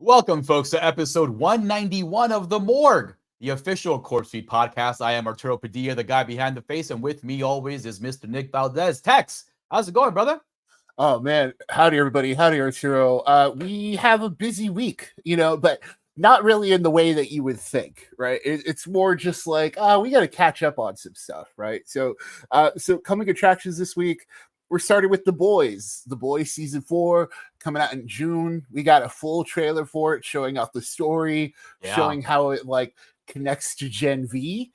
Welcome, folks, to episode 191 of The Morgue, the official CorpseFeed podcast. I am Arturo Padilla, the guy behind the face, and with me always is Mr. Nick Valdez. Tex, how's it going, brother? Oh, man. Howdy, everybody. Howdy, Arturo. We have a busy week, but not really in the way that you would think, right? It's more just like, we got to catch up on some stuff, right? So coming attractions this week, we're starting with The Boys. The Boys season 4 coming out in June. We got a full trailer for it, showing off the story, showing how it connects to Gen V.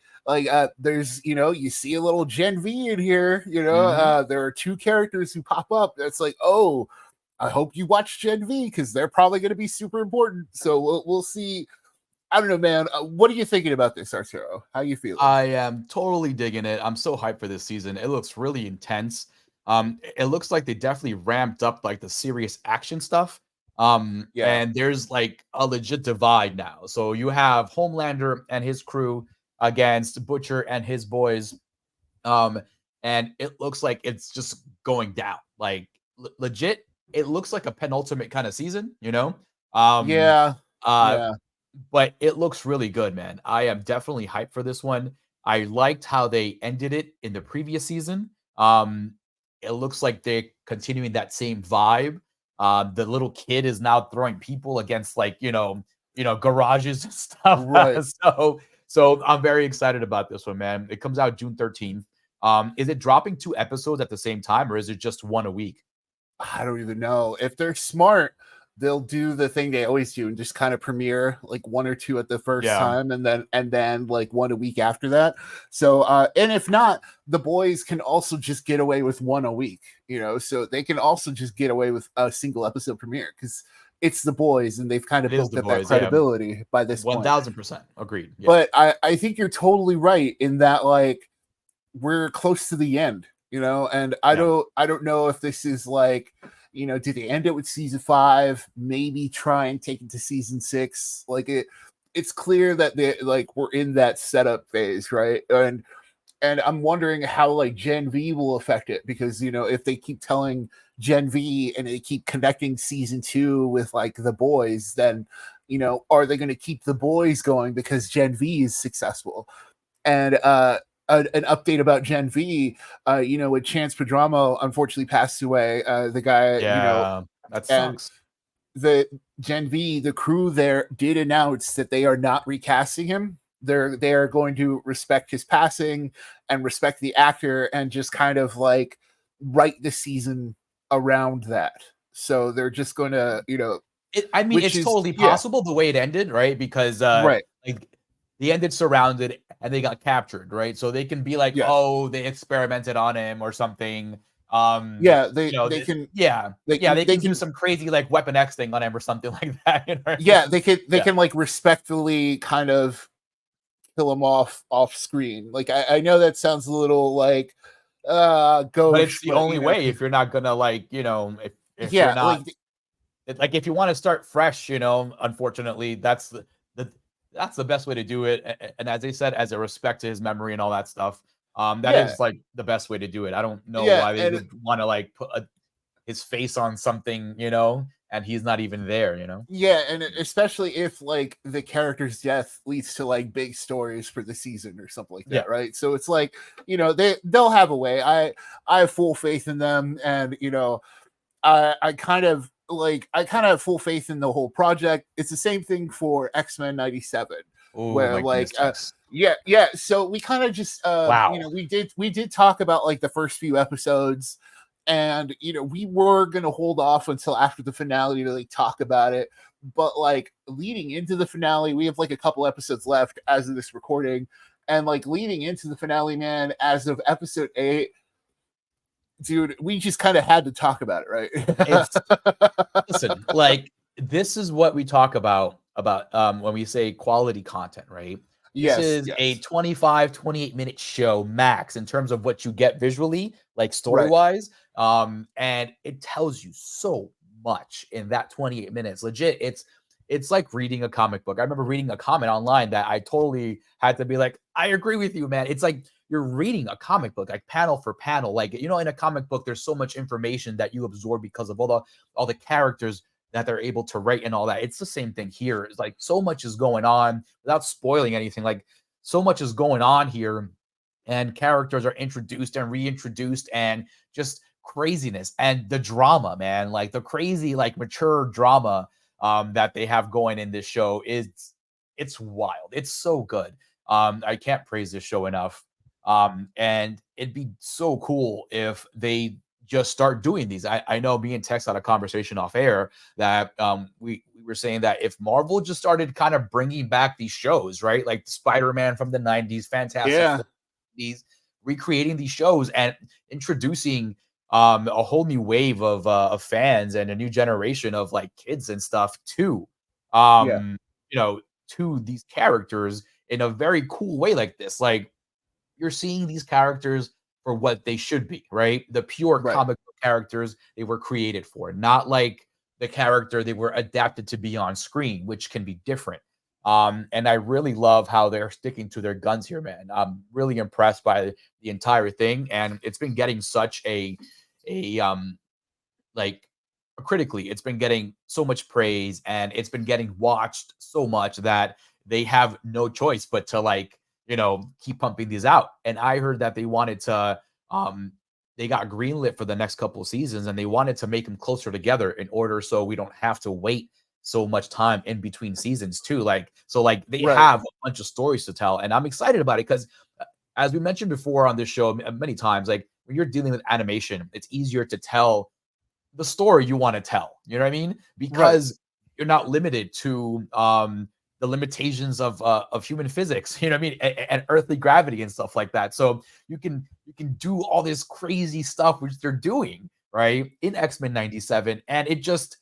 There's, you see a little Gen V in here, there are two characters who pop up. That's like, oh, I hope you watch Gen V because they're probably going to be super important. So we'll see. I don't know, man. What are you thinking about this, Arturo? How you feeling? I am totally digging it. I'm so hyped for this season. It looks really intense. It looks like they definitely ramped up the serious action stuff. And there's a legit divide now. So you have Homelander and his crew against Butcher and his boys. And it looks like it's just going down. Legit, it looks like a penultimate kind of season, Yeah. But it looks really good, man. I am definitely hyped for this one. I liked how they ended it in the previous season. It looks like they're continuing that same vibe. The little kid is now throwing people against garages and stuff. Right. So I'm very excited about this one, man. It comes out June 13th. Is it dropping 2 episodes at the same time, or is it just one a week? I don't even know. If they're smart, they'll do the thing they always do and just kind of premiere 1 or 2 at the first time and then 1 a week after that. So and if not, the boys can also just get away with 1 a week, so they can also just get away with a single episode premiere because it's the boys and they've kind of built up that credibility by this 1000% agreed. But I think you're totally right in that we're close to the end, and I don't know if this is do they end it with season 5? Maybe try and take it to season 6. It's clear that they we're in that setup phase, right? And I'm wondering how Gen V will affect it because if they keep telling Gen V and they keep connecting season 2 with the boys, then are they going to keep the boys going because Gen V is successful? And an update about Gen V, with Chance Padramo unfortunately passed away. The guy, that sucks. The Gen V, the crew there did announce that they are not recasting him. They are going to respect his passing and respect the actor and just kind of write the season around that. So they're just going to, it's totally possible the way it ended, right? Because they ended surrounded and they got captured, right? So they can be oh, they experimented on him or something. They can do some crazy Weapon X thing on him or something like that. Yeah, they can respectfully kind of kill him off screen. I know that sounds a little gauche, but it's the only way if you're not gonna if you're not if you want to start fresh, unfortunately that's the best way to do it. And as they said, as a respect to his memory and all that stuff, that is the best way to do it. I don't know why they would want to put his face on something, and he's not even there, Yeah, and especially if the character's death leads to big stories for the season or something like that, right? So it's they'll have a way. I have full faith in them, and I kind of have full faith in the whole project. It's the same thing for X-Men 97. Ooh, where so we kind of just we did talk about the first few episodes, and we were gonna hold off until after the finale to talk about it, but leading into the finale, we have a couple episodes left as of this recording, and leading into the finale, man, as of episode 8, dude, we just kind of had to talk about it, right? Listen, this is what we talk about when we say quality content, right? This is a 28 minute show max in terms of what you get visually, story wise. And it tells you so much in that 28 minutes. Legit, it's like reading a comic book. I remember reading a comment online that I totally had to be I agree with you, man. It's you're reading a comic book, panel for panel. In a comic book, there's so much information that you absorb because of all the characters that they're able to write and all that. It's the same thing here. It's like so much is going on without spoiling anything. Like so much is going on here, and characters are introduced and reintroduced, and just craziness and the drama, man. Like the crazy, like mature drama that they have going in this show is it's wild. It's so good. I can't praise this show enough. And it'd be so cool if they just start doing these. I know me and Tex had a conversation off air that we were saying that if Marvel just started kind of bringing back these shows, right? Like Spider-Man from the 90s, Fantastic Four, these recreating these shows and introducing a whole new wave of fans and a new generation of like kids and stuff too. You know, to these characters in a very cool way like this. Like you're seeing these characters for what they should be, right? The pure comic book characters they were created for, not like the character they were adapted to be on screen, which can be different. And I really love how they're sticking to their guns here, man. I'm really impressed by the entire thing, and it's been getting such a like critically, it's been getting so much praise, and it's been getting watched so much that they have no choice but to like, you know, keep pumping these out. And I heard that they wanted to they got greenlit for the next couple of seasons, and they wanted to make them closer together in order so we don't have to wait so much time in between seasons too. Like so like they have a bunch of stories to tell, and I'm excited about it because as we mentioned before on this show many times, like when you're dealing with animation, it's easier to tell the story you want to tell. You know what I mean? Because you're not limited to the limitations of human physics, you know what I mean, and earthly gravity and stuff like that. So you can do all this crazy stuff which they're doing right in X-Men 97, and it just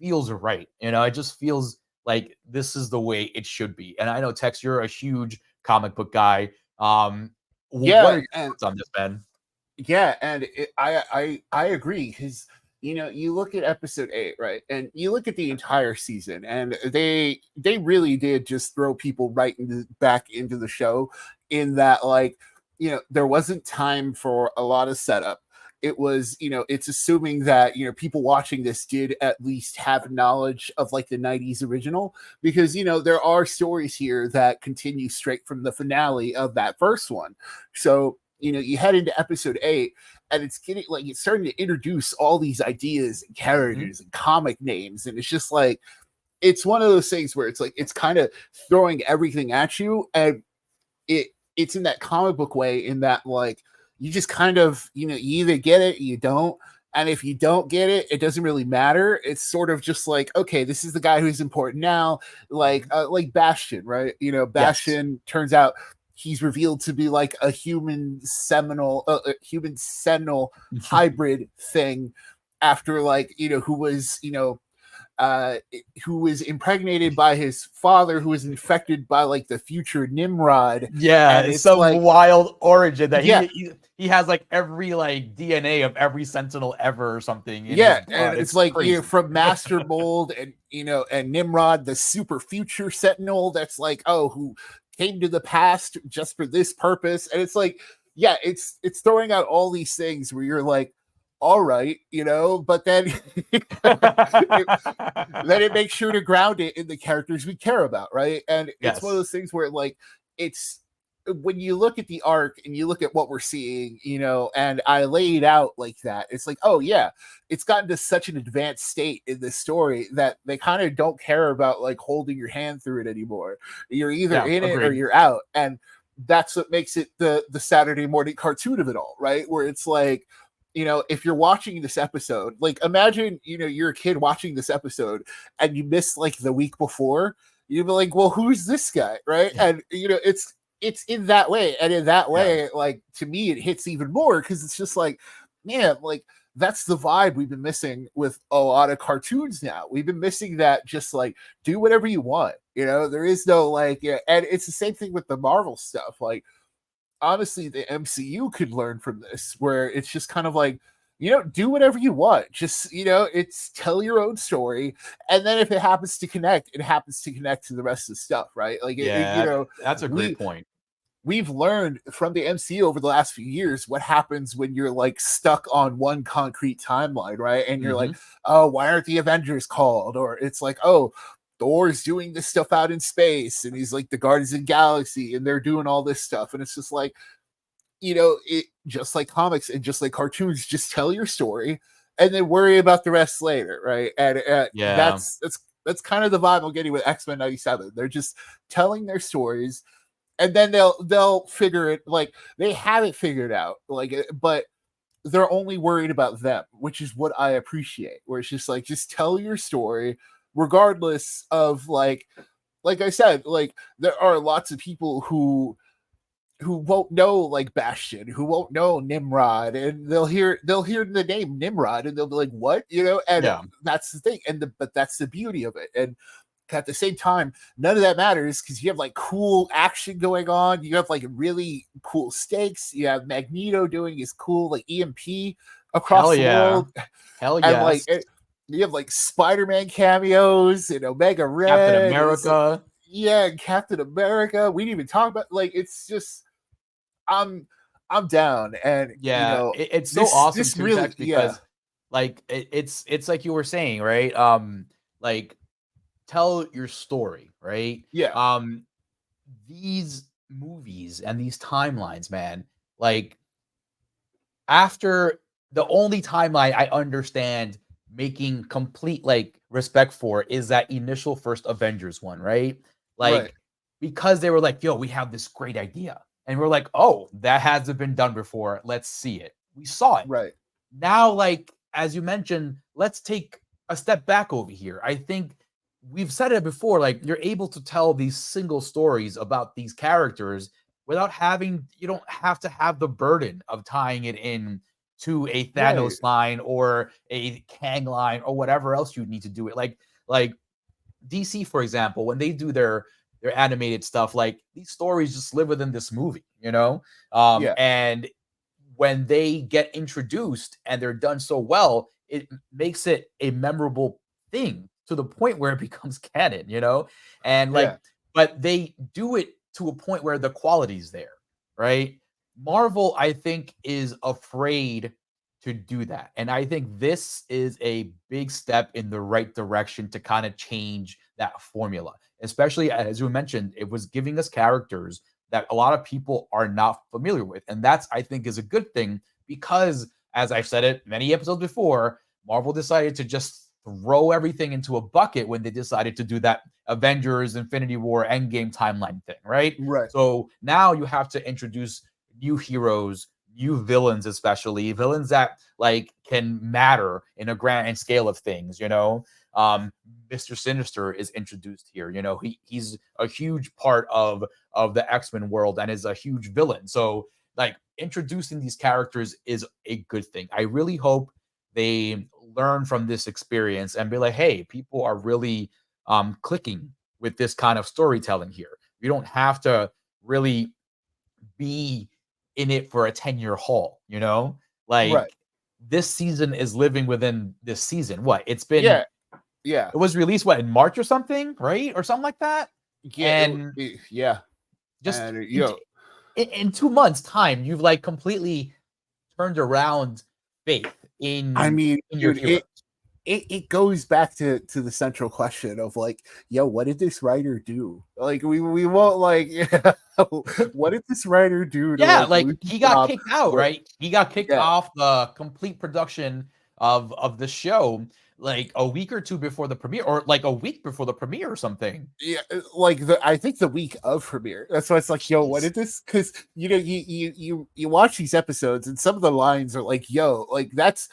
feels right. You know, it just feels like this is the way it should be. And I know Tex, you're a huge comic book guy. What are your thoughts on this, Ben? Yeah, and I agree because you know you look at episode 8, right, and you look at the entire season, and they really did just throw people right back into the show, in that like you know there wasn't time for a lot of setup. It was, you know, it's assuming that, you know, people watching this did at least have knowledge of like the 90s original, because, you know, there are stories here that continue straight from the finale of that first one. So, you know, you head into episode 8 and it's getting like, it's starting to introduce all these ideas and characters and comic names. And it's just like, it's one of those things where it's like, it's kind of throwing everything at you. And it's in that comic book way, in that like, you just kind of, you know, you either get it or you don't. And if you don't get it, it doesn't really matter. It's sort of just like, okay, this is the guy who's important now. Like Bastion, right? You know, Bastion turns out he's revealed to be like a human sentinel hybrid thing, after like, you know, who was impregnated by his father, who was infected by like the future Nimrod. Yeah, it's some like, wild origin that he has like every like DNA of every Sentinel ever or something. And it's like crazy. You know, from Master Mold and you know, and Nimrod, the super future Sentinel that's like, oh, who came to the past just for this purpose. And it's like, yeah, it's throwing out all these things where you're like, all right, you know, but then then it makes sure to ground it in the characters we care about, right? And it's one of those things where like it's when you look at the arc and you look at what we're seeing, you know, and I laid out like that, it's like, oh yeah, it's gotten to such an advanced state in this story that they kind of don't care about like holding your hand through it anymore. You're either in it or you're out. And that's what makes it the Saturday morning cartoon of it all, right? Where it's like, you know, if you're watching this episode, like imagine, you know, you're a kid watching this episode and you miss like the week before, you'd be like, well, who's this guy? Right. And, you know, it's in that way. And in that way, like to me, it hits even more because it's just like, man, like that's the vibe we've been missing with a lot of cartoons now. We've been missing that, just like do whatever you want. You know, there is no like, yeah. And it's the same thing with the Marvel stuff. Like, honestly, the MCU could learn from this, where it's just kind of like, you know, do whatever you want. Just, you know, it's tell your own story. And then if it happens to connect, it happens to connect to the rest of the stuff, right? Like, you know, that's a great point. we've learned from the MCU over the last few years what happens when you're like stuck on one concrete timeline, right? And you're like, oh, why aren't the Avengers called? Or it's like, oh, Thor's doing this stuff out in space, and he's like the Guardians of the Galaxy, and they're doing all this stuff. And it's just like, it just like comics and just like cartoons, just tell your story and then worry about the rest later, right? And that's kind of the vibe I'm getting with X-Men 97. They're just telling their stories, and then they'll figure it, like they have it figured out, like, but they're only worried about them, which is what I appreciate. Where it's just like, just tell your story, regardless of like I said, like there are lots of people who won't know like Bastion, who won't know Nimrod, and they'll hear the name Nimrod and they'll be like, what? And that's the thing. But that's the beauty of it. And at the same time, none of that matters because you have like cool action going on. You have like really cool stakes. You have Magneto doing his cool like EMP across the world. Hell yeah. And like you have like Spider-Man cameos and Omega Red. Captain America. Captain America. We didn't even talk about, like, it's just I'm down. And it's so awesome too, really, because like it's like you were saying, right? Like tell your story, right? These movies and these timelines, man, like after the only timeline I understand making complete like respect for is that initial first Avengers one, right? Like because they were like, yo, we have this great idea. And we're like, oh, that hasn't been done before. Let's see it. We saw it. Right. Now, like, as you mentioned, let's take a step back over here. I think we've said it before, like, you're able to tell these single stories about these characters without you don't have to have the burden of tying it in to a Thanos line or a Kang line or whatever else you need to do it. Like DC, for example, when they do their animated stuff, like these stories just live within this movie, and when they get introduced and they're done so well, it makes it a memorable thing to the point where it becomes canon, and but they do it to a point where the quality's there, right? Marvel, I think, is afraid to do that. And I think this is a big step in the right direction to kind of change that formula. Especially, as you mentioned, it was giving us characters that a lot of people are not familiar with. And that's, I think, is a good thing because, as I've said it many episodes before, Marvel decided to just throw everything into a bucket when they decided to do that Avengers, Infinity War, Endgame timeline thing, right? Right. So now you have to introduce new heroes, new villains, especially villains that like can matter in a grand scale of things, Mr. Sinister is introduced here. He's a huge part of the X-Men world and is a huge villain. So like introducing these characters is a good thing. I really hope they learn from this experience and be like, hey, people are really clicking with this kind of storytelling here. You don't have to really be in it for a 10-year haul, this season is living within this season. What it's been, it was released in March or something, right? Or something like that. And just in 2 months time, you've like completely turned around faith in, in your heroes. It goes back to the central question of like, yo, what did this writer do? Like we won't like, what did this writer do? To, he got kicked out, right? He got kicked off the complete production of the show like a week or two before the premiere, or like a week before the premiere or something. Yeah, like I think the week of premiere. That's why it's like, yo, what did this? Because you watch these episodes and some of the lines are like, yo, like that's.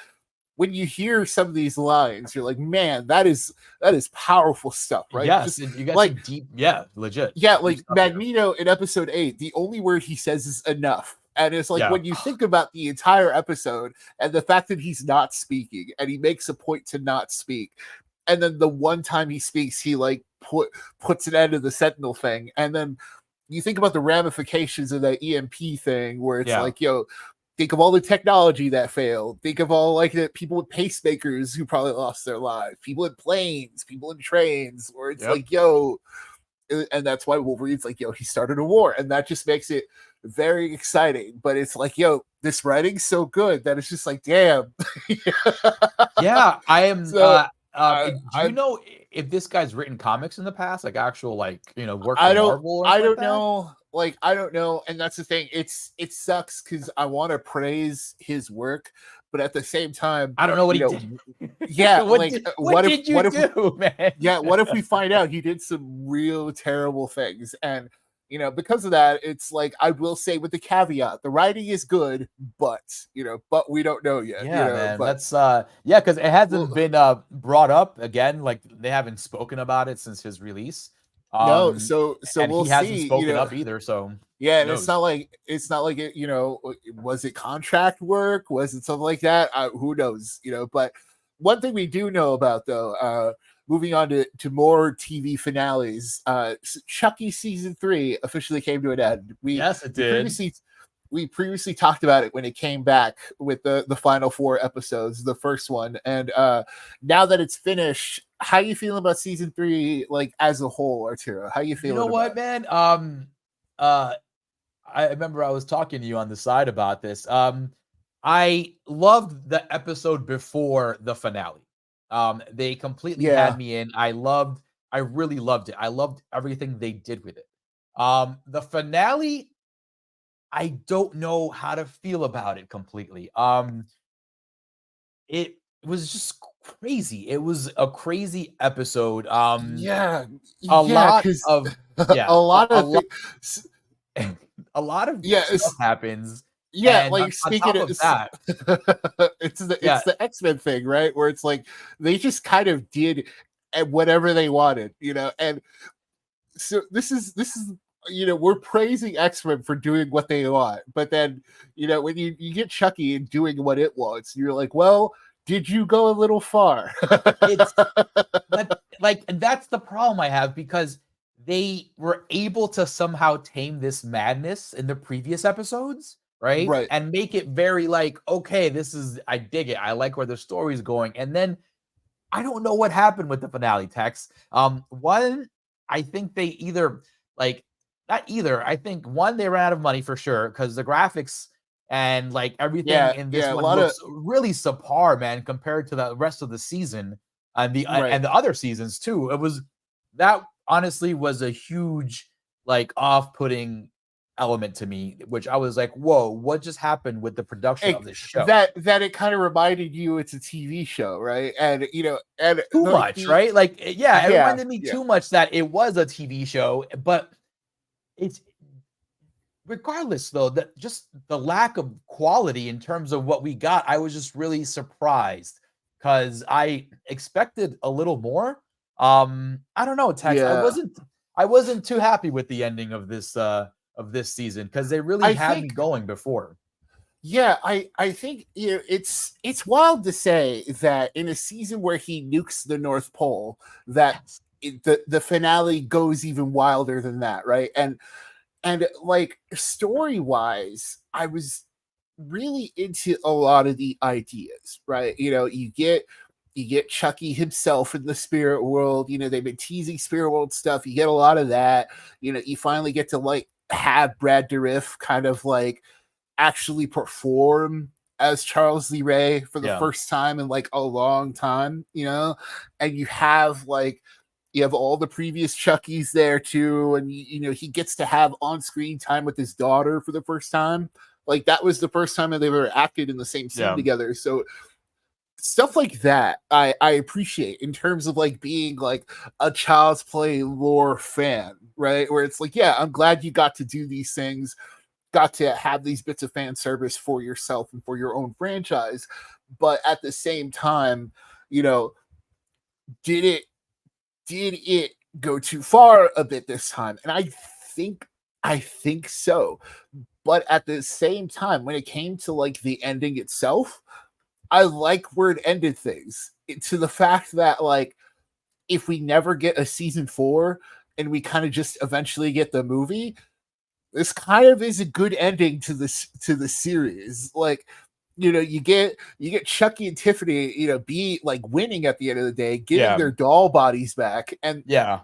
When you hear some of these lines, you're like, man, that is powerful stuff, right? Yes, you got like deep, legit. Yeah, like Magneto in episode 8, the only word he says is enough. And it's like when you think about the entire episode and the fact that he's not speaking and he makes a point to not speak. And then the one time he speaks, he like puts an end to the Sentinel thing. And then you think about the ramifications of that EMP thing where it's like, yo, think of all the technology that failed. Think of all like the people with pacemakers who probably lost their lives. People in planes, people in trains, where it's like, yo, and that's why Wolverine's like, yo, he started a war, and that just makes it very exciting. But it's like, yo, this writing's so good that it's just like, damn. Yeah, I am. So, Do you know if this guy's written comics in the past, like actual, like, work I for don't, Marvel or I anything don't like that? know. Like, I don't know, and that's the thing. It sucks because I want to praise his work, but at the same time, I don't know what he did. Yeah, what like, did, what did you do, man? Yeah, what if we find out he did some real terrible things? And because of that, it's like, I will say with the caveat, the writing is good, but but we don't know yet. Yeah, man. But Let's yeah, because it hasn't well, been brought up again. Like, they haven't spoken about it since his release. no, so And we'll he hasn't see. spoken up either. So Yeah, who and it's knows? not like it. Was it contract work? Was it something like that? Who knows? But one thing we do know about, though, moving on to more TV finales, Chucky season 3 officially came to an end. Yes, it did. We previously talked about it when it came back with the final 4 episodes, the first one, and now that it's finished, how you feeling about season 3, like, as a whole, Arturo? How you feeling? You know what, man? I remember I was talking to you on the side about this. I loved the episode before the finale. They completely had me in. I really loved it. I loved everything they did with it. The finale, I don't know how to feel about it completely. It was just crazy. It was a crazy episode. Yeah, A yeah, lot because of a lot of things, a lot of yeah, stuff happens. yeah. And Like, on speaking top of, of that, it's yeah, the X-Men thing, right? Where it's like they just kind of did whatever they wanted, and so this is we're praising X-Men for doing what they want, but then when you get Chucky and doing what it wants, you're like, well, did you go a little far? it's and that's the problem I have, because they were able to somehow tame this madness in the previous episodes, right? Right. And make it very like, okay, I dig it. I like where the story's going. And then I don't know what happened with the finale, Tex. One, I think they either like not either. I think one, they ran out of money for sure, because the graphics and like everything Yeah, in this yeah. A one lot of looks really subpar, man, compared to the rest of the season and right. the other seasons too. That honestly was a huge like off-putting element to me, which I was like, whoa, what just happened with the production of this show? That it kind of reminded you it's a TV show, right? And and Too like much, right? Like, yeah, it yeah, reminded me too much that it was a TV show, but it's regardless, though, that just the lack of quality in terms of what we got, I was just really surprised because I expected a little more. I don't know, Tex. yeah. I wasn't too happy with the ending of this season, because they really I had me think going before. Yeah, I think it's wild to say that in a season where he nukes the North Pole, that Yes. the finale goes even wilder than that, right? And like, story wise, I was really into a lot of the ideas, right? You get Chucky himself in the spirit world. They've been teasing spirit world stuff. You get a lot of that. You finally get to like have Brad Dourif kind of like actually perform as Charles Lee Ray for the Yeah. first time in like a long time, and you have all the previous Chuckies there too, and he gets to have on-screen time with his daughter for the first time. Like, that was the first time that they've ever acted in the same scene Yeah. together. So stuff like that I appreciate, in terms of like being like a Child's Play lore fan, right? Where it's like, yeah, I'm glad you got to do these things, got to have these bits of fan service for yourself and for your own franchise. But at the same time, did it go too far a bit this time? And I think so. But at the same time, when it came to like the ending itself, I like where it ended things, to the fact that, like, if we never get a season 4 and we kind of just eventually get the movie, this kind of is a good ending to the series. Like, you get Chucky and Tiffany, be like winning at the end of the day, getting their doll bodies back, and Yeah.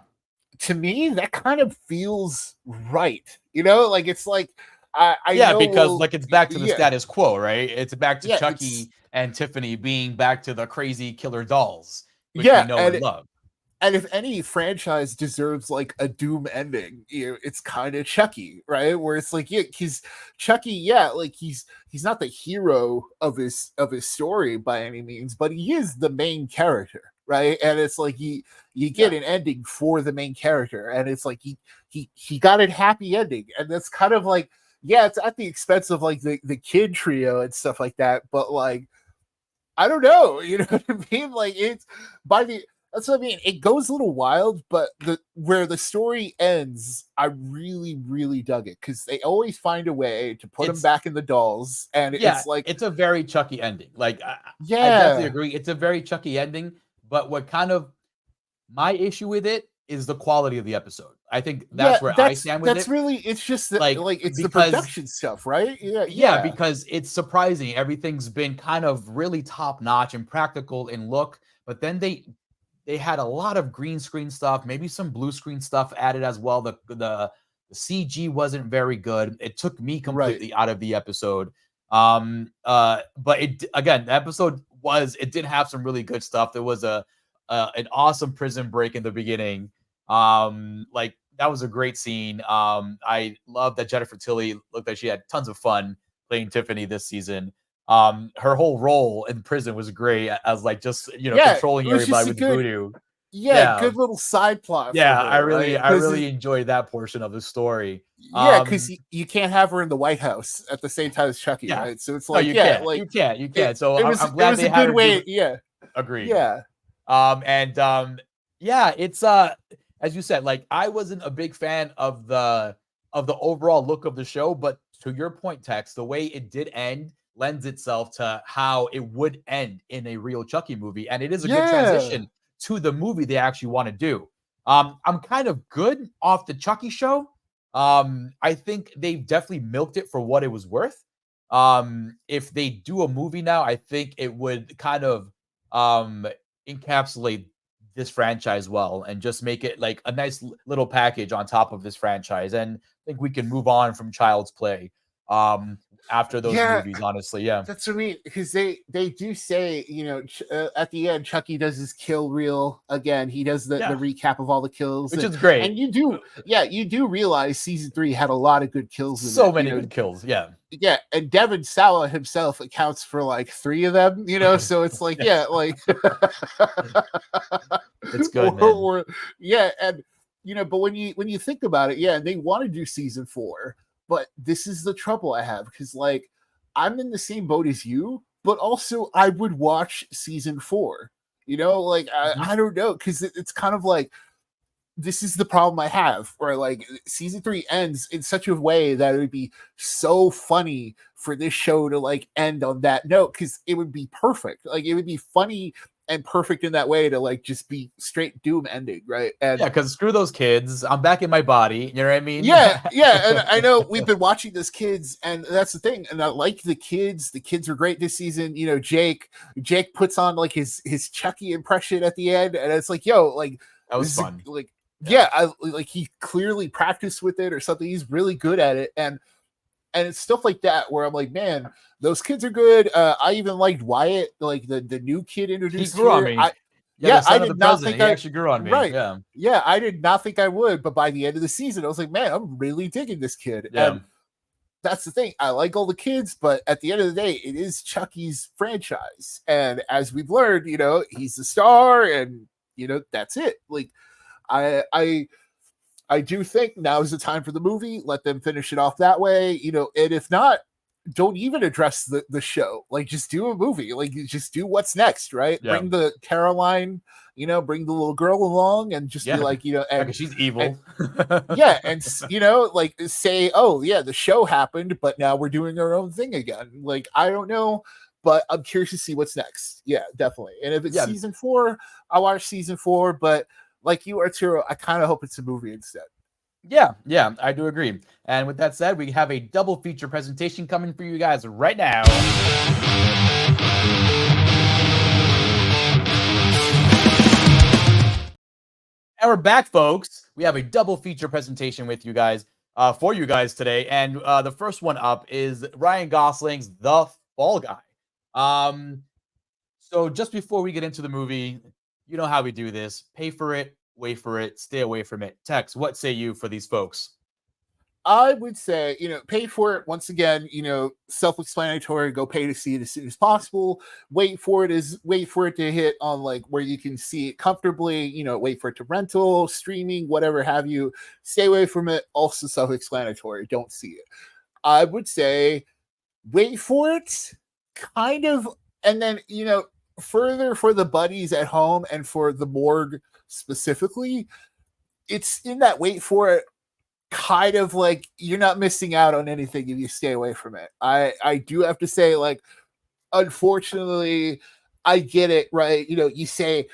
to me, that kind of feels right. Like it's like I know because like it's back to the status quo, right? It's back to Chucky and Tiffany being back to the crazy killer dolls, which we know and love. And if any franchise deserves like a doom ending, it's kind of Chucky, right? Where it's like, he's Chucky, like he's not the hero of his story by any means, but he is the main character, right? And it's like you get an ending for the main character, and it's like he got a happy ending, and that's kind of like, it's at the expense of like the kid trio and stuff like that, but like I don't know, you know what I mean? Like it's that's what I mean. It goes a little wild, but where the story ends, I really, really dug it because they always find a way to put him back in the dolls, and it's like it's a very Chucky ending. Like, I definitely agree. It's a very Chucky ending, but what kind of my issue with it is the quality of the episode. I think that's where I stand with it. That's really, it's just like it's the production stuff, right? Yeah, because it's surprising. Everything's been kind of really top notch and practical in look, but then they had a lot of green screen stuff, maybe some blue screen stuff added as well. The CG wasn't very good. It took me completely out of the episode. But the episode did have some really good stuff. There was an awesome prison break in the beginning. Like that was a great scene. I love that Jennifer Tilly looked like she had tons of fun playing Tiffany this season. Her whole role in prison was great as like just controlling everybody with voodoo. Good little side plot. Yeah, I really enjoyed that portion of the story. Yeah, because you can't have her in the White House at the same time as Chucky, right? So it's like, you can't. So I'm glad they had her. Agreed. Yeah. It's as you said, like I wasn't a big fan of the overall look of the show, but to your point, Tex, the way it did end lends itself to how it would end in a real Chucky movie, and it is a good transition to the movie they actually want to do. I'm kind of good off the Chucky show. I think they've definitely milked it for what it was worth. If they do a movie now, I think it would kind of encapsulate this franchise well and just make it like a nice little package on top of this franchise. And I think we can move on from Child's Play after those movies, honestly. That's what I mean, because they do say, at the end, Chucky does his kill reel again. He does the recap of all the kills, which is great. And you do realize season 3 had a lot of good kills. So many good kills. And Devin Sawa himself accounts for like 3 of them, so it's like like it's good, man. And but when you think about it, and they want to do season 4. But this is the trouble I have, because like I'm in the same boat as you, but also I would watch season 4. Like I don't know, because it's kind of like this is the problem I have, where like season 3 ends in such a way that it would be so funny for this show to like end on that note, because it would be perfect. Like it would be funny and perfect in that way to like just be straight doom ending, right? And because screw those kids, I'm back in my body, you know what I mean? And I know we've been watching those kids, and that's the thing, and I like the kids are great this season. Jake puts on like his Chucky impression at the end, and it's like, like that was fun. I like he clearly practiced with it or something. He's really good at it, and it's stuff like that where I'm like, man, those kids are good. I even liked Wyatt, like the new kid introduced. He grew on me. I did not think he actually grew on me. Right. Yeah, I did not think I would, but by the end of the season, I was like, man, I'm really digging this kid. Yeah. And that's the thing. I like all the kids, but at the end of the day, it is Chucky's franchise. And as we've learned, he's the star, and that's it. Like I do think now is the time for the movie. Let them finish it off that way, and if not, don't even address the show. Like just do a movie. Like just do what's next, right? Yeah. Bring the Caroline, bring the little girl along, and just be like, and she's evil. And like say, oh yeah, the show happened, but now we're doing our own thing again. Like I don't know, but I'm curious to see what's next. Yeah, definitely. And if it's season 4, I'll watch season 4. But like you, Arturo, I kind of hope it's a movie instead. Yeah, I do agree. And with that said, we have a double feature presentation coming for you guys right now. And we're back, folks. We have a double feature presentation with you guys, for you guys today. And the first one up is Ryan Gosling's The Fall Guy. So just before we get into the movie, you know how we do this. Pay for it, wait for it, stay away from it. Tex, what say you for these folks? I would say, pay for it. Once again, self-explanatory. Go pay to see it as soon as possible. Wait for it to hit on like where you can see it comfortably. Wait for it to rental, streaming, whatever have you. Stay away from it. Also self-explanatory. Don't see it. I would say wait for it, kind of, and then further for the buddies at home and for the Morgue specifically. It's in that wait for it. Kind of like you're not missing out on anything if you stay away from it. I do have to say, like, unfortunately, I get it, right? You say,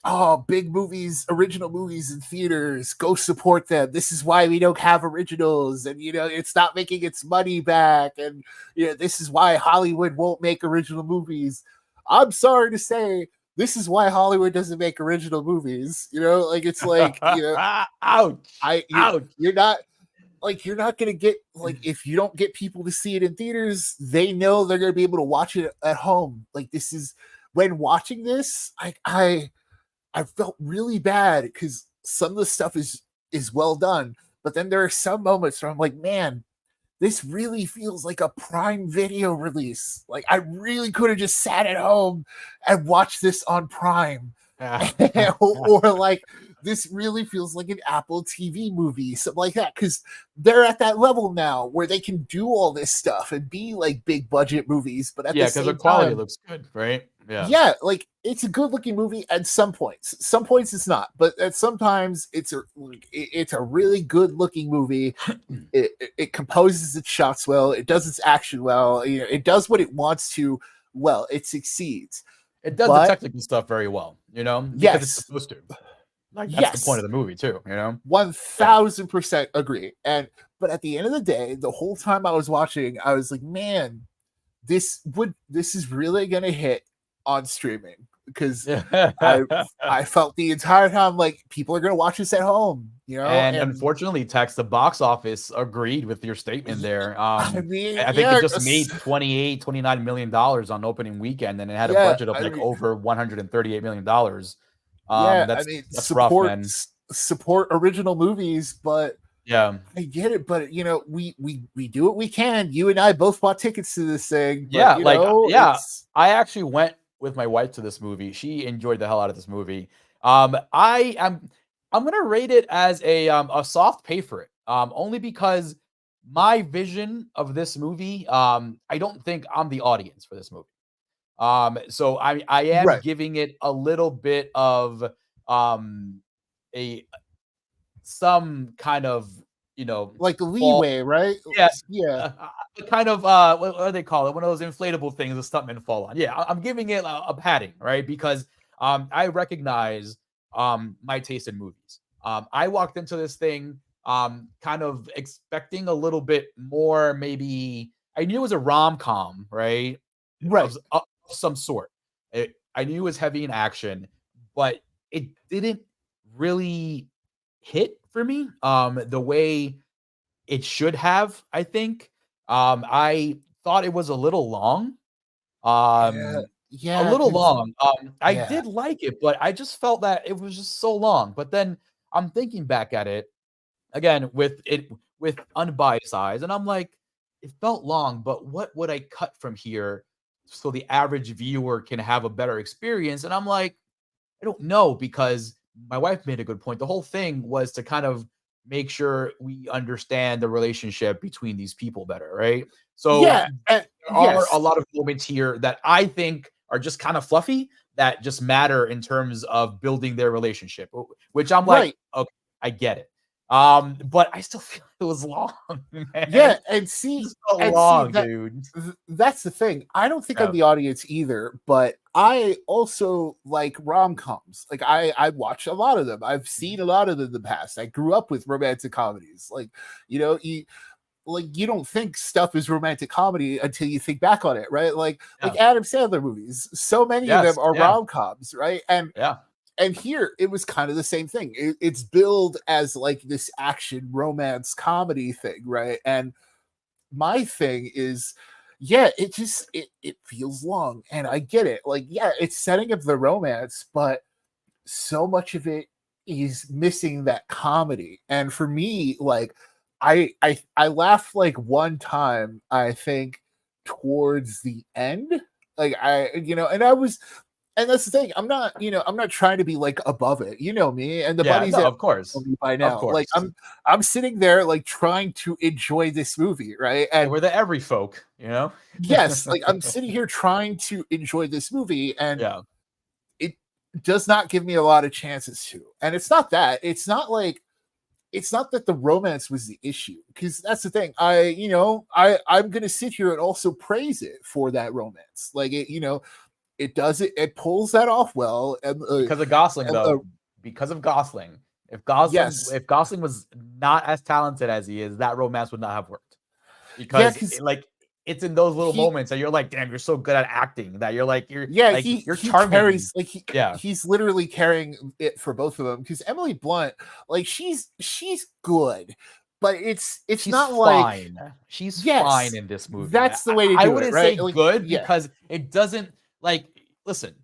oh, big movies, original movies in theaters, go support them. This is why we don't have originals, and it's not making its money back, and this is why Hollywood won't make original movies. I'm sorry to say, this is why Hollywood doesn't make original movies. It's like, ouch. Ouch. You're not going to get, like, if you don't get people to see it in theaters, they know they're going to be able to watch it at home. Like, this is, when watching this, I felt really bad because some of the stuff is well done. But then there are some moments where I'm like, man, this really feels like a Prime Video release. Like, I really could have just sat at home and watched this on Prime. or like, this really feels like an Apple TV movie, something like that, because they're at that level now where they can do all this stuff and be like big budget movies, but at the same time, because the quality looks good, right? Yeah, like, it's a good looking movie at some points. Some points it's not, but at sometimes it's a really good looking movie. It composes its shots well. It does its action well. It does what it wants to well. It succeeds. It does the technical stuff very well, because it's supposed to. Like, that's the point of the movie too, 1000% agree. But at the end of the day, the whole time I was watching, I was like, man, this is really gonna hit on streaming, because I felt the entire time like people are gonna watch this at home, And unfortunately, Tex, the box office agreed with your statement there. I think it just made $29 million on opening weekend, and it had a budget of over $138 million. That's rough, man. Support original movies, but yeah, I get it. But we do what we can. You and I both bought tickets to this thing. But, I actually went with my wife to this movie. She enjoyed the hell out of this movie. I'm gonna rate it as a soft pay for it. Only because my vision of this movie, I don't think I'm the audience for this movie. So I am giving it a little bit of some kind of like leeway, right? Yes, yeah. Kind of what do they call it? One of those inflatable things the stuntmen fall on. Yeah, I'm giving it a padding, right? Because I recognize my taste in movies. I walked into this thing kind of expecting a little bit more. Maybe I knew it was a rom-com, right? Of some sort. I knew it was heavy in action, but it didn't really hit for me the way it should have. I think I thought it was a little long. A little long. I did like it, but I just felt that it was just so long. But then I'm thinking back at it again with unbiased eyes, and I'm like, it felt long, but what would I cut from here so the average viewer can have a better experience? And I'm like, I don't know, because my wife made a good point. The whole thing was to kind of make sure we understand the relationship between these people better, right? So there are a lot of moments here that I think are just kind of fluffy, that just matter in terms of building their relationship, which I'm like, okay, I get it. But I still feel it was long, man. Yeah, and see, dude. That's the thing. I don't think I'm the audience either, but I also like rom-coms. Like, I watch a lot of them. I've seen a lot of them in the past. I grew up with romantic comedies. Like, you don't think stuff is romantic comedy until you think back on it, right? Like Adam Sandler movies. So many of them are rom-coms, right? And and here it was kind of the same thing. It's billed as like this action romance comedy thing, right? And my thing is, yeah, it feels long, and I get it. Like, yeah, it's setting up the romance, but so much of it is missing that comedy. And for me, like, I laughed like one time, I think, towards the end. Like, and that's the thing. I'm not trying to be like above it. You know me and the buddies no, that of course, know me by now. Like, I'm sitting there like trying to enjoy this movie, right? And we're the every folk, you know. yes, like I'm sitting here trying to enjoy this movie, and Yeah, it does not give me a lot of chances to. And it's not that. It's not that the romance was the issue, because that's the thing. I'm gonna sit here and also praise it for that romance. Like, it pulls that off well. And because of Gosling, though. Because of Gosling. If Gosling was not as talented as he is, that romance would not have worked. Because it's in those little moments that you're like, damn, you're so good at acting that you're charming. He's literally carrying it for both of them, because Emily Blunt, like, she's good, but she's not fine. Like she's fine in this movie. That's the way to do it. I wouldn't say like, good because it doesn't listen.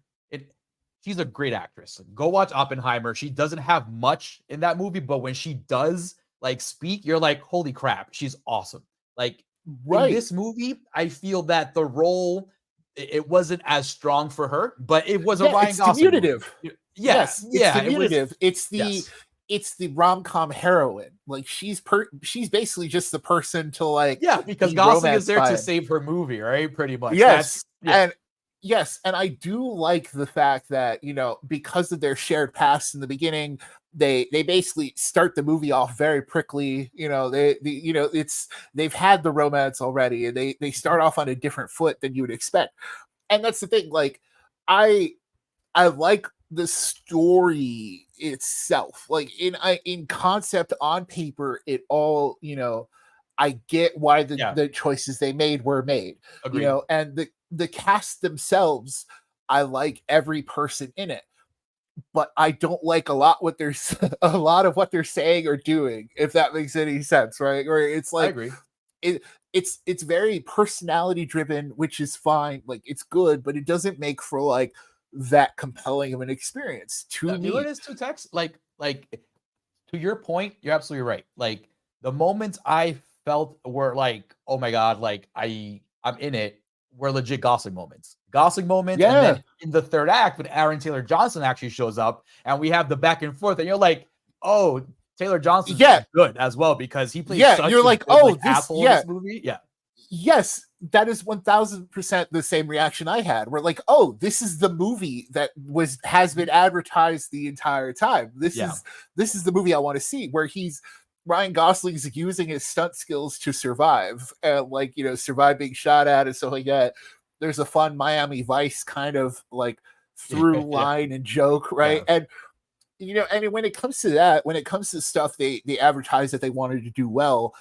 She's a great actress. Go watch Oppenheimer. She doesn't have much in that movie, but when she does like speak, you're like, holy crap, she's awesome. Like, in this movie, I feel that the role, it wasn't as strong for her, but it was a Ryan Gosling diminutive. Yes, it's diminutive. It's the rom-com heroine. Like, she's basically just the person to like, because Gosling is there to save her movie, right? Pretty much. And I do like the fact that, because of their shared past in the beginning, they basically start the movie off very prickly. They've had the romance already, and they start off on a different foot than you would expect. And that's the thing. Like, I like the story itself. Like, in concept, on paper, it all, I get why the choices they made were made. Agreed. And the cast themselves, I like every person in it, but I don't like a lot of what they're saying or doing, if that makes any sense, right? Or it's like, I agree. It's very personality driven, which is fine. Like, it's good, but it doesn't make for like that compelling of an experience to me. It is to text. Like to your point, you're absolutely right. Like, the moments I felt were like, oh my god, like I'm in it, were legit Gosling moments. And then in the third act, when Aaron Taylor Johnson actually shows up, and we have the back and forth, and you're like, oh, Taylor Johnson's good as well, because he plays such you're like, good, asshole in this movie. Yes, that is 1000% the same reaction I had. We're like, oh, this is the movie that has been advertised the entire time. This is the movie I want to see, where Ryan Gosling's using his stunt skills to survive, and survive being shot at and stuff like that. There's a fun Miami Vice kind of like through line and joke, right? And and when it comes to that, when it comes to stuff they advertise that they wanted to do well,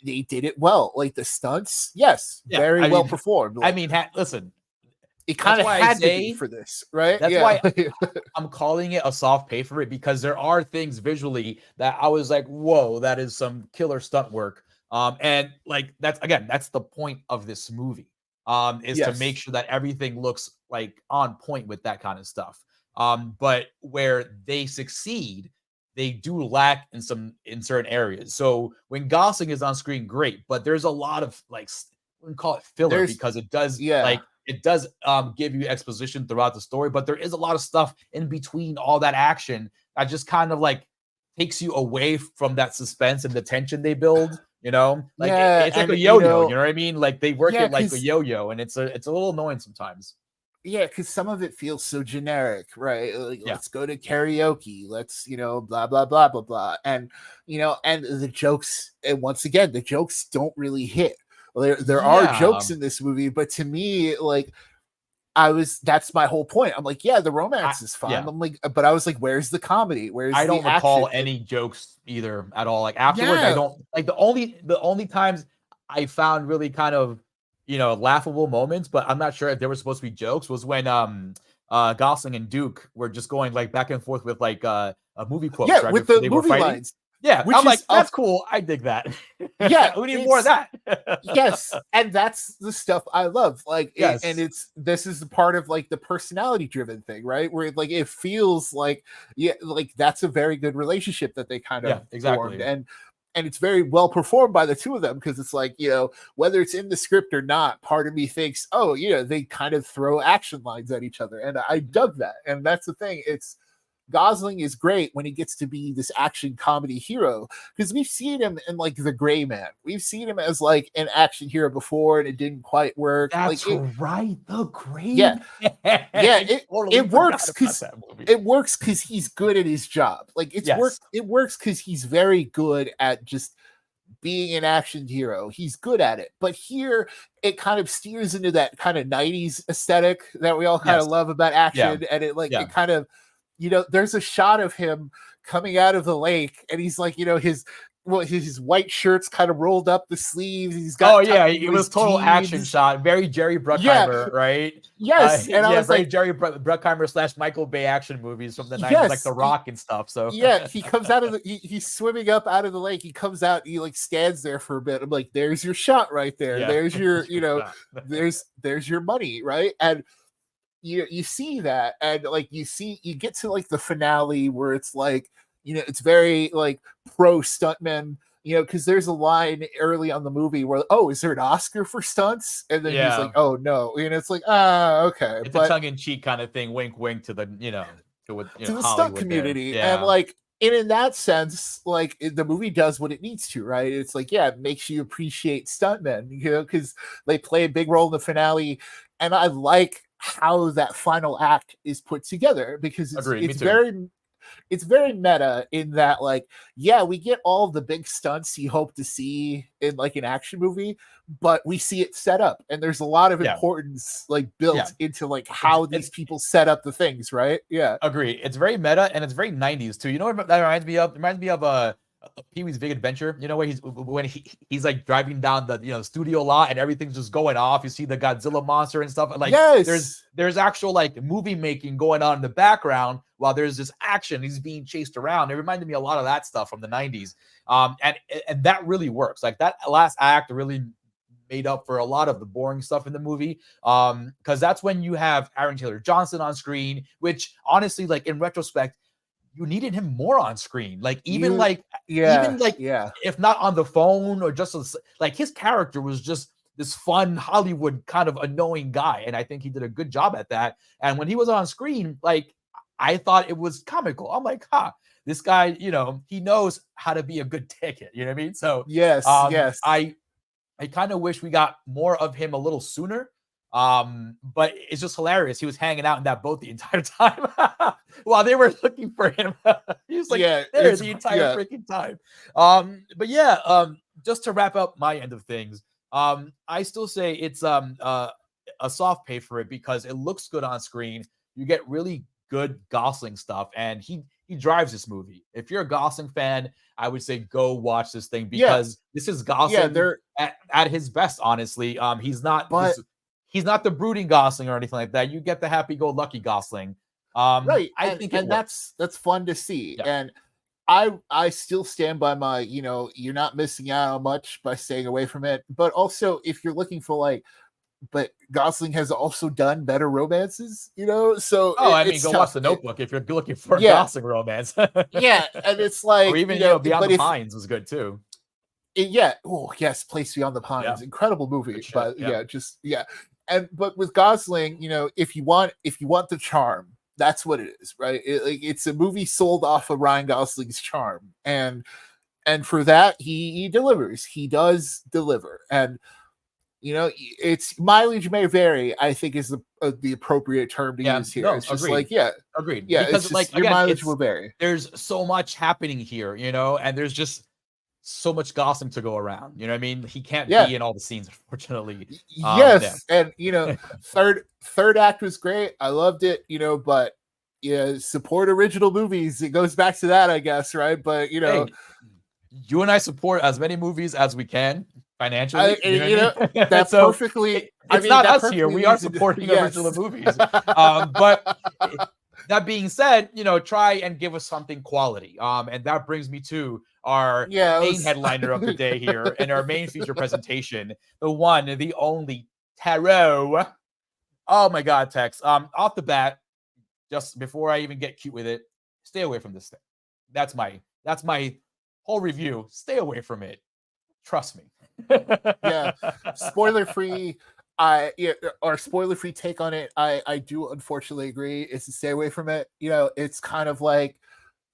they did it well. Like, the stunts, very well performed. Like, listen, it kind of had to be for this, right? That's why I'm calling it a soft pay for it, because there are things visually that I was like, whoa, that is some killer stunt work. And like, that's the point of this movie, is to make sure that everything looks like on point with that kind of stuff. But where they succeed, they do lack in certain areas. So when Gosling is on screen, great, but there's a lot of like, we can call it filler, because it does give you exposition throughout the story, but there is a lot of stuff in between all that action that just kind of like takes you away from that suspense and the tension they build. It's like a yo-yo. You know what I mean? Like, they work it like a yo-yo, and it's a little annoying sometimes. Yeah, because some of it feels so generic, right? Like, let's go to karaoke. Let's, blah, blah, blah, blah, blah. And, and the jokes, and once again, the jokes don't really hit. There are jokes in this movie, but to me, like, that's my whole point. I'm like, the romance is fine. I'm like, but I was like, where's the comedy? I don't recall any jokes either at all. Like, afterwards, I don't, like, the only times I found really kind of, laughable moments, but I'm not sure if they were supposed to be jokes, was when Gosling and Duke were just going like back and forth with like movie quotes, yeah, right? with Before the they were movie fighting. lines. Yeah, I'm like, that's cool. I dig that. Yeah, we need more of that. Yes, and that's the stuff I love. Like, yes. and this is the part of like the personality driven thing, right? Where like it feels like, yeah, like that's a very good relationship that they kind of formed, and it's very well performed by the two of them, because it's like, you know, whether it's in the script or not, part of me thinks, oh, you know, they kind of throw action lines at each other, and I dug that. And that's the thing. Gosling is great when he gets to be this action comedy hero, because we've seen him in like The Gray Man. We've seen him as like an action hero before, and it didn't quite work. That's like right, The Gray Yeah, Man. Yeah, it works because he's good at his job. Like it works because he's very good at just being an action hero. He's good at it. But here it kind of steers into that kind of 90s aesthetic that we all kind of love about action. And it like it kind of, you know, there's a shot of him coming out of the lake, and he's like, you know, his white shirt's kind of rolled up the sleeves. He's got it was total jeans. Action shot, very Jerry Bruckheimer, right? Yes, and I was very like, Jerry Bruckheimer / Michael Bay action movies from the 90s, like The Rock and stuff. So he comes out of he's swimming up out of the lake. He comes out, he like stands there for a bit. I'm like, there's your shot right there. Yeah. There's your, you know, there's your money, right? And you see that, and like you get to like the finale where it's like, you know, it's very like pro stuntmen, you know, because there's a line early on the movie where, oh, is there an Oscar for stunts? And then he's like, oh no, and it's like, okay, it's a tongue-in-cheek kind of thing, wink wink to the, you know, to the Hollywood stunt community. And like, in that sense, like the movie does what it needs to, right? It's like, yeah, it makes you appreciate stuntmen, you know, because they play a big role in the finale. And I like how that final act is put together, because it's very meta in that, like, yeah, we get all the big stunts you hope to see in like an action movie, but we see it set up, and there's a lot of importance like built into like how these people set up the things, right? Yeah, agree. It's very meta, and it's very 90s too. You know what that reminds me of? It reminds me of a Pee-wee's Big Adventure, you know, where he's like driving down the, you know, studio lot, and everything's just going off. You see the Godzilla monster and stuff, and like there's actual like movie making going on in the background while there's this action. He's being chased around. It reminded me a lot of that stuff from the 90s. And that really works. Like that last act really made up for a lot of the boring stuff in the movie, because that's when you have Aaron Taylor Johnson on screen, which honestly, like in retrospect, you needed him more on screen. Like even if not on the phone, or just like his character was just this fun Hollywood kind of annoying guy, and I think he did a good job at that. And when he was on screen, like I thought it was comical. I'm like, this guy, you know, he knows how to be a good ticket. You know what I mean? So yes, I kind of wish we got more of him a little sooner. But it's just hilarious. He was hanging out in that boat the entire time while they were looking for him. He was like there the entire freaking time. But just to wrap up my end of things, I still say it's a soft pay for it, because it looks good on screen. You get really good Gosling stuff, and he drives this movie. If you're a Gosling fan, I would say go watch this thing, because this is Gosling at his best. Honestly, he's not the brooding Gosling or anything like that. You get the happy-go-lucky Gosling. Right. I think that's fun to see. Yeah. And I still stand by my, you know, you're not missing out on much by staying away from it. But also, if you're looking for like, but Gosling has also done better romances, you know? So go watch The Notebook if you're looking for a Gosling romance. And it's like, or even, you know, Beyond the Pines was good too. Place Beyond the Pines, incredible movie. But but with Gosling, you know, if you want the charm, that's what it is, right? It's a movie sold off of Ryan Gosling's charm, and for that he delivers. He does deliver, and you know, it's mileage may vary, I think is the appropriate term to use here. It's just agreed. Agreed. Yeah, because like your mileage will vary. There's so much happening here, you know, and there's just so much Gosling to go around. You know what I mean? He can't be in all the scenes, unfortunately. And you know, third act was great. I loved it, you know, but support original movies. It goes back to that, I guess, right? But you know, you and I support as many movies as we can financially. That's so perfectly. It's not us here. We are supporting original movies. But that being said, try and give us something quality. And that brings me to our main headliner of the day here and our main feature presentation, the one, the only Tarot. Oh my God, Tex. Off the bat, just before I even get cute with it, stay away from this thing. That's my whole review. Stay away from it. Trust me. Yeah. Spoiler free. Our spoiler free take on it. I do unfortunately agree. Is to stay away from it. It's kind of like,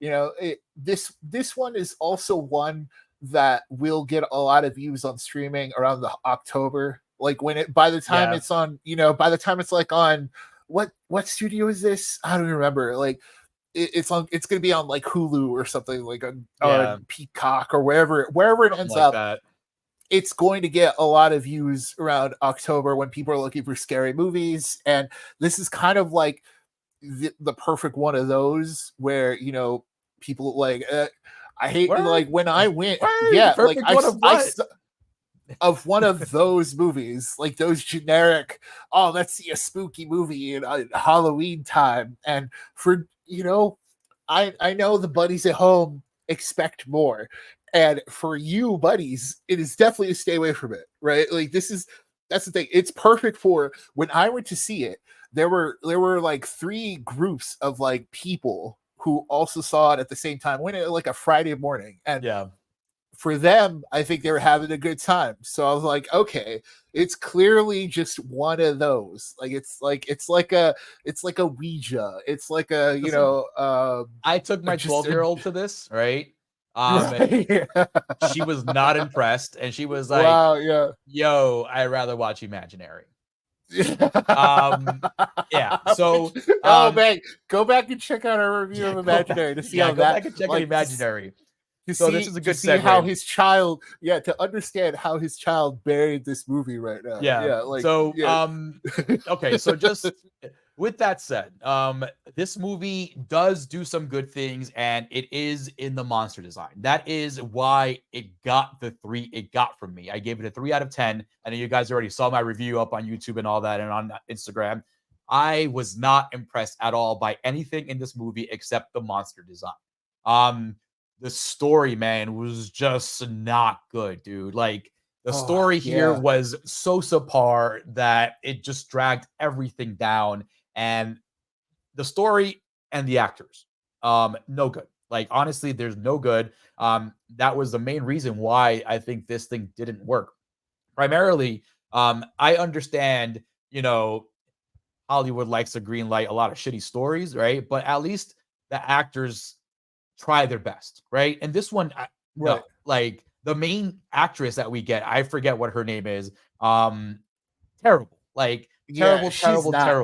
this one is also one that will get a lot of views on streaming around the October. Like by the time it's on, by the time it's like on what studio is this? I don't remember. Like it's going to be on like Hulu or something, like on Peacock or wherever it ends up. That. It's going to get a lot of views around October when people are looking for scary movies. And this is kind of like the perfect one of those where, people like, I hate like when I went, of one of those movies, like those generic, let's see a spooky movie in Halloween time. And for, I know the buddies at home expect more. And for you buddies, it is definitely a stay away from it, right? Like that's the thing. It's perfect for when I went to see it. There were like 3 groups of like people who also saw it at the same time. Went at like a Friday morning, and for them, I think they were having a good time. So I was like, okay, it's clearly just one of those. Like it's like a Ouija. It's like a I took my 12-year-old to this, right? She was not impressed, and she was like, "Wow, yeah, yo, I'd rather watch Imaginary." So man, go back and check out our review of Imaginary to see how go back and check out Imaginary. This is a good segue. How his child, to understand how his child buried this movie right now. Okay, so just with that said, this movie does do some good things, and it is in the monster design. That is why it got the 3 it got from me. I gave it a 3 out of 10. I know you guys already saw my review up on YouTube and all that, and on Instagram. I was not impressed at all by anything in this movie except the monster design. The story, man, was just not good, dude. Like the story here was so subpar that it just dragged everything down. And the story and the actors, no good. Like honestly, there's no good. That was the main reason why I think this thing didn't work. Primarily, I understand, Hollywood likes to greenlight a lot of shitty stories, right? But at least the actors try their best, right? And this one, no, like the main actress that we get, I forget what her name is. Terrible. Like terrible.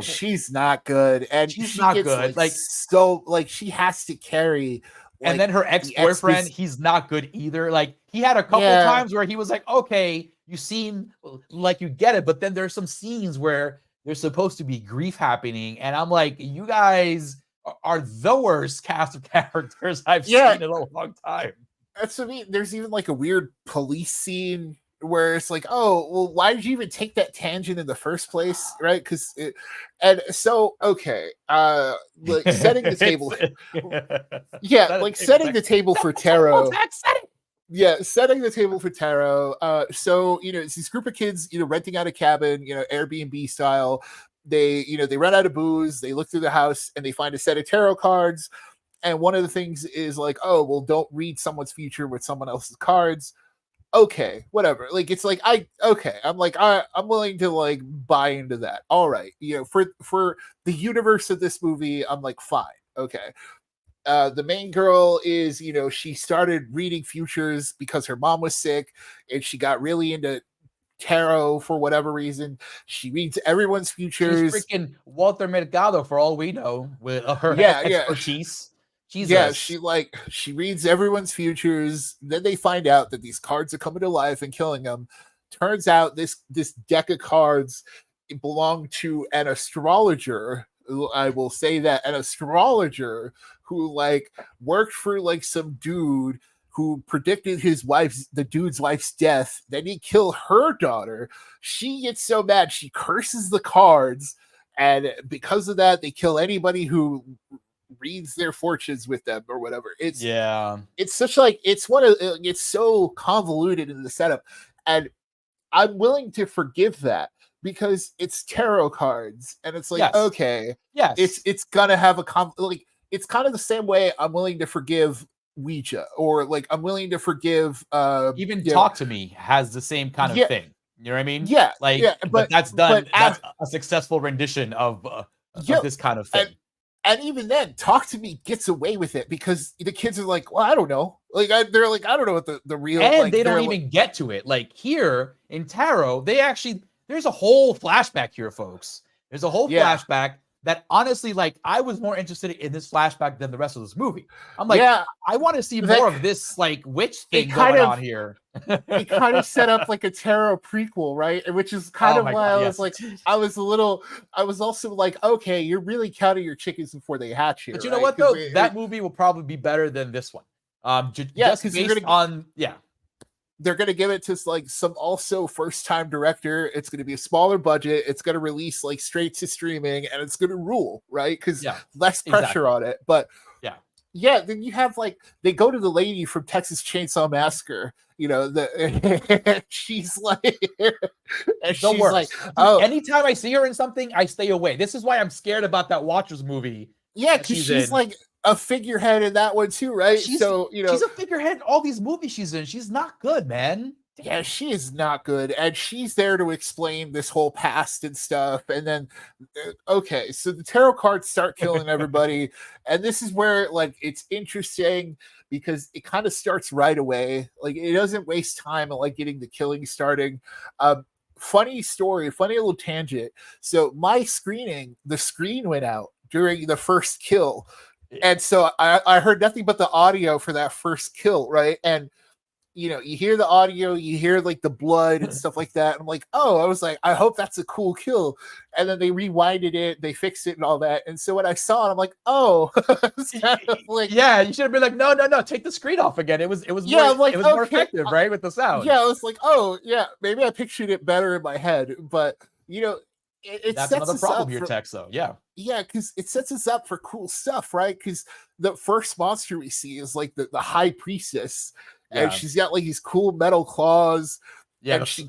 She's not good, and she's not good. Like she has to carry. And then her ex-boyfriend, he's not good either. Like he had a couple times where he was like, okay, you seem like you get it, but then there's some scenes where there's supposed to be grief happening, and I'm like, you guys are the worst cast of characters I've seen in a long time. That's what I mean. There's even like a weird police scene where it's like, oh, well, why did you even take that tangent in the first place, right? Because like setting the table, setting the table for tarot. Setting the table for tarot. So it's this group of kids, renting out a cabin, Airbnb style. They run out of booze. They look through the house and they find a set of tarot cards. And one of the things is like, oh, well, don't read someone's future with someone else's cards. Okay, whatever. Like, it's like, I'm willing to like buy into that. All right. For the universe of this movie, I'm like, fine. Okay. The main girl is, she started reading futures because her mom was sick and she got really into tarot for whatever reason. She reads everyone's futures. She's freaking Walter Mercado for all we know with her expertise. Jesus. Yeah, she reads everyone's futures. Then they find out that these cards are coming to life and killing them. Turns out this deck of cards belonged to an astrologer. I will say that an astrologer who like worked for like some dude who predicted the dude's wife's death. Then he killed her daughter. She gets so mad, she curses the cards. And because of that, they kill anybody who reads their fortunes with them or whatever. It's such like, it's so convoluted in the setup. And I'm willing to forgive that because it's tarot cards. And it's like, okay, it's gonna have it's kind of the same way I'm willing to forgive Ouija, or like I'm willing to forgive even Talk to Me has the same kind of thing. You know what I mean? Yeah. Like, but that's done. That's a successful rendition of this kind of thing. And even then, Talk to Me gets away with it because the kids are like, well, I don't know. Like, they're like, I don't know what the real. And like, they don't even get to it. Like here in Tarot, there's a whole flashback here, folks. There's a whole flashback that honestly, like, I was more interested in this flashback than the rest of this movie. I'm like, I want to see more of this, like, witch thing going on here. It kind of set up like a tarot prequel, right? Which is kind of why I was like, I was also like, okay, you're really counting your chickens before they hatch here. But you know what, though? That movie will probably be better than this one. Just based on, they're going to give it to like some also first-time director. It's going to be a smaller budget. It's going to release like straight to streaming, and it's going to rule, right? Because less pressure on it. But then you have like, they go to the lady from Texas Chainsaw Massacre. You know, she's like, and she's like, oh. Anytime I see her in something, I stay away. This is why I'm scared about that Watchers movie. Yeah, because she's like a figurehead in that one too, right? So, you know, she's a figurehead in all these movies she's in. She's not good, man. Yeah, she is not good. And she's there to explain this whole past and stuff. And then, okay, so the tarot cards start killing everybody. And this is where, like, it's interesting because it kind of starts right away. Like, it doesn't waste time on, like, getting the killing starting. Funny story, funny little tangent. So my screening, the screen went out during the first kill. And so I heard nothing but the audio for that first kill, right? And you know, you hear the audio, you hear like the blood and stuff like that. I'm like, oh, I was like, I hope that's a cool kill. And then they rewinded it, they fixed it and all that. And so when I saw it, I'm like, oh, it's kind of like, you should have been like, no, take the screen off again. It was more effective, right, with the sound. Yeah, I was like, oh, yeah, maybe I pictured it better in my head, but you know, that's another problem here, Tex, though. Yeah, because it sets us up for cool stuff, right? Because the first monster we see is like the high priestess. And she's got like these cool metal claws. Yeah, and she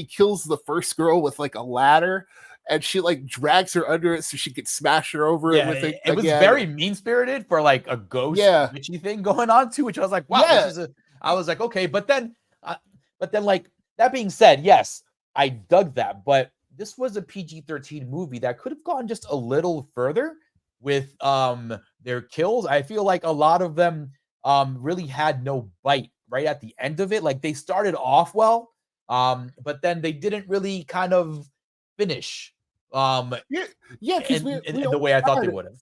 kills the first girl with like a ladder, and she like drags her under it so she could smash her over it with it. It was very mean spirited for like a ghost witchy thing going on too, which I was like, wow, I was like, okay, but then like that being said, yes, I dug that, but this was a PG-13 movie that could have gone just a little further with their kills. I feel like a lot of them really had no bite right at the end of it. Like they started off well, but then they didn't really kind of finish. Because in the way I thought they would have.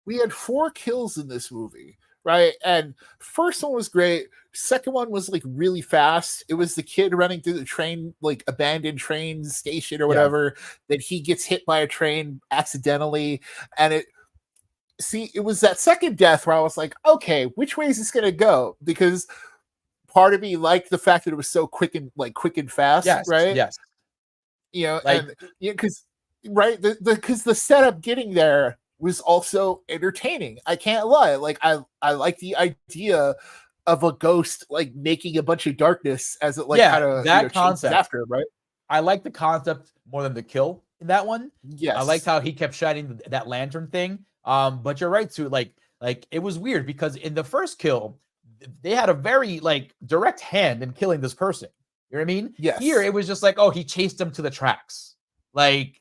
We had 4 kills in this movie, right? And first one was great. Second one was like really fast. It was the kid running through the train, like abandoned train station or whatever, that he gets hit by a train accidentally, and it was that second death where I was like, okay, which way is this going to go? Because part of me liked the fact that it was so quick and fast, right? Yes. You know, like, and because because the setup getting there was also entertaining. I can't lie. Like I like the idea of a ghost like making a bunch of darkness as it like kind of that concept after him, right? I like the concept more than the kill in that one. Yes, I liked how he kept shining that lantern thing. But you're right too. Like it was weird because in the first kill, they had a very like direct hand in killing this person. You know what I mean? Yes. Here it was just like, oh, he chased him to the tracks. Like,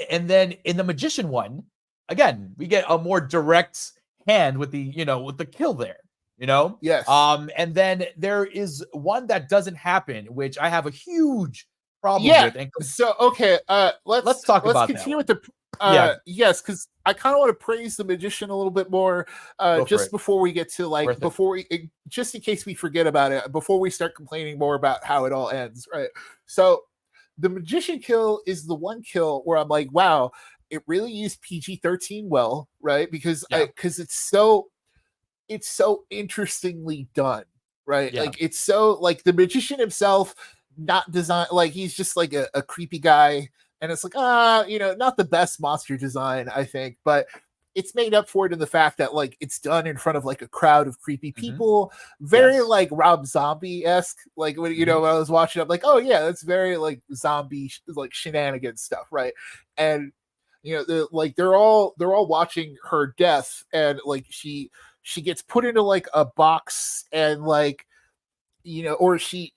and then in the magician one, again, we get a more direct hand with the kill there. You know? Yes. And then there is one that doesn't happen, which I have a huge problem with. And so okay, let's talk about continue with the yes, because I kind of want to praise the magician a little bit more just before we get to like just in case we forget about it, before we start complaining more about how it all ends, right? So the magician kill is the one kill where I'm like, wow, it really used PG-13 well, right? Because it's so interestingly done, right? Like it's so like the magician himself, not designed, like he's just like a creepy guy, and it's like not the best monster design, I think, but it's made up for it in the fact that like it's done in front of like a crowd of creepy people, very like Rob Zombie-esque. Like when when I was watching, I'm like, oh yeah, that's very like zombie like shenanigans stuff, right? And they're all watching her death, and like she gets put into like a box, and like or she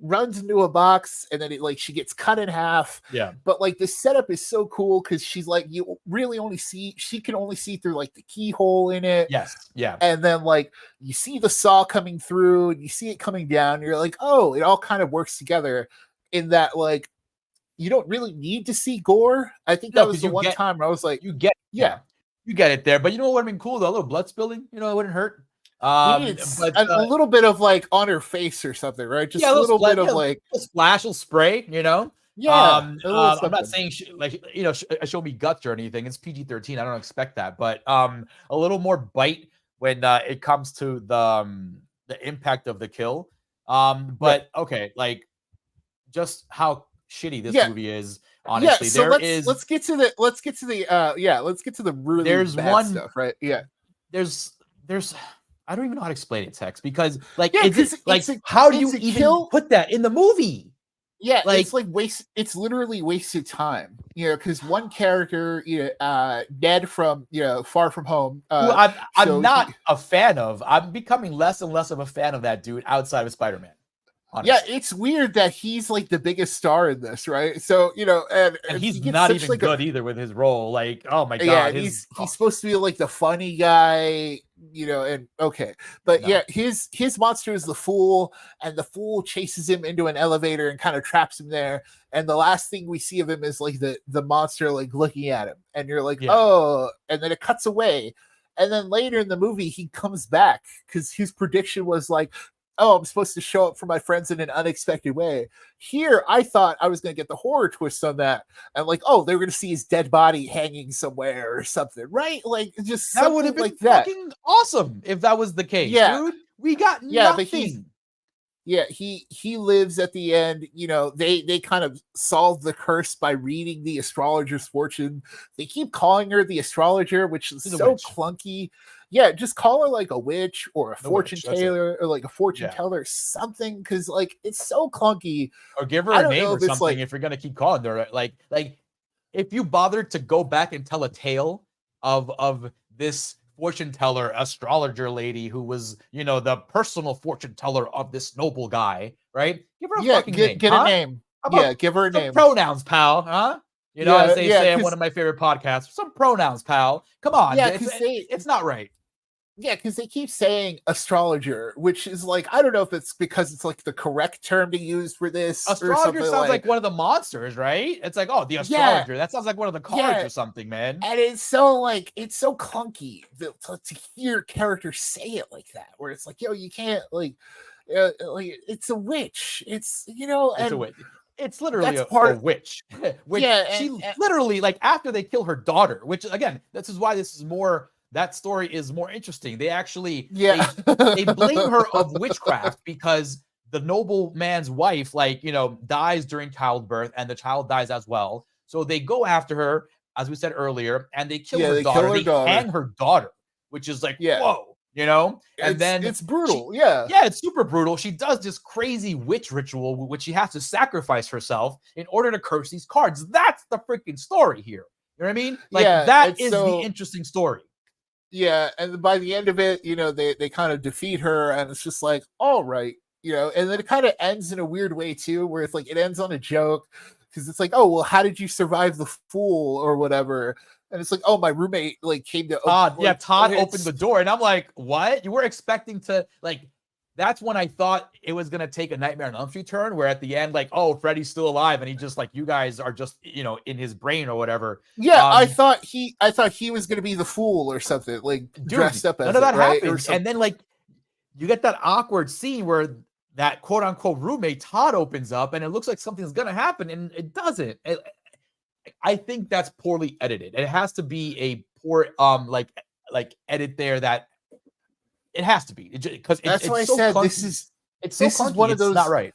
runs into a box, and then she gets cut in half. But like the setup is so cool because she's like, she can only see through like the keyhole in it. And then like you see the saw coming through, and you see it coming down, and you're like, oh, it all kind of works together in that like you don't really need to see gore. I think that was the one time where I was like, you get it there. But you know what would have been cool though? A little blood spilling, it wouldn't hurt. But a little bit of like on her face or something, right? Just a little bit of like a splash will spray, I'm not saying show me guts or anything. It's PG-13. I don't expect that, but a little more bite when it comes to the impact of the kill. But okay, like just how shitty this movie is. Honestly, so let's get to the really there's bad stuff, right? There's I don't even know how to explain it, Tex, because like how do you even put that in the movie? Like it's like it's literally wasted time, because one character, Ned from Far From Home, I'm not a fan of. I'm becoming less and less of a fan of that dude outside of Spider-Man. Honestly. Yeah, it's weird that he's like the biggest star in this, right? So and he's not even good either with his role. Like, oh my god, yeah, he's supposed to be like the funny guy, and okay, but his monster is the Fool, and the Fool chases him into an elevator and kind of traps him there. And the last thing we see of him is like the monster like looking at him, and you're like, oh, and then it cuts away, and then later in the movie he comes back because his prediction was like, oh, I'm supposed to show up for my friends in an unexpected way. Here, I thought I was going to get the horror twist on that. And like, oh, they were going to see his dead body hanging somewhere or something, right? Like, just that would have been like fucking awesome if that was the case, dude. We got nothing. But he lives at the end. They kind of solve the curse by reading the astrologer's fortune. They keep calling her the astrologer, which is so clunky. Yeah, just call her like a witch or a fortune teller or like a fortune teller or something, because like it's so clunky. Or give her a name or something if you're gonna keep calling her. Like if you bothered to go back and tell a tale of this fortune teller, astrologer lady who was, the personal fortune teller of this noble guy, right? Give her a fucking name. Get a name. Give her a name. Pronouns, pal, huh? As they say in one of my favorite podcasts, some pronouns, pal. Come on. Yeah, it's not right. Yeah, because they keep saying astrologer, which is like, I don't know if it's because it's like the correct term to use for this. Astrologer sounds like one of the monsters, right? It's like, oh, the astrologer. Yeah. That sounds like one of the cards or something, man. And it's so clunky to hear characters say it like that, where it's like, yo, you can't it's a witch. It's it's a witch. It's literally a witch. She literally, like, after they kill her daughter, which again, this is why that story is more interesting. They actually they blame her of witchcraft because the noble man's wife, dies during childbirth, and the child dies as well. So they go after her, as we said earlier, and they kill her daughter. They hang her daughter, which is like, whoa. And then it's brutal. It's super brutal. She does this crazy witch ritual, which she has to sacrifice herself in order to curse these cards. That's the freaking story here. You know what I mean? That is the interesting story. Yeah, and by the end of it, they kind of defeat her, and it's just like, all right, and then it kind of ends in a weird way too, where it's like it ends on a joke, because it's like, oh, well, how did you survive the Fool or whatever? And it's like, oh, my roommate came to Todd. Todd opened the door, and I'm like, what? You were expecting to That's when I thought it was gonna take a Nightmare on Elm Street turn, where at the end, oh, Freddy's still alive, and he just you guys are just in his brain or whatever. Yeah, I thought he was gonna be the Fool or something, dressed up as none of that happens. And then you get that awkward scene where that quote unquote roommate Todd opens up, and it looks like something's gonna happen, and it doesn't. I think that's poorly edited. It has to be a poor edit there that It has to be because that's why I so said clunky. This is one of those. Not right.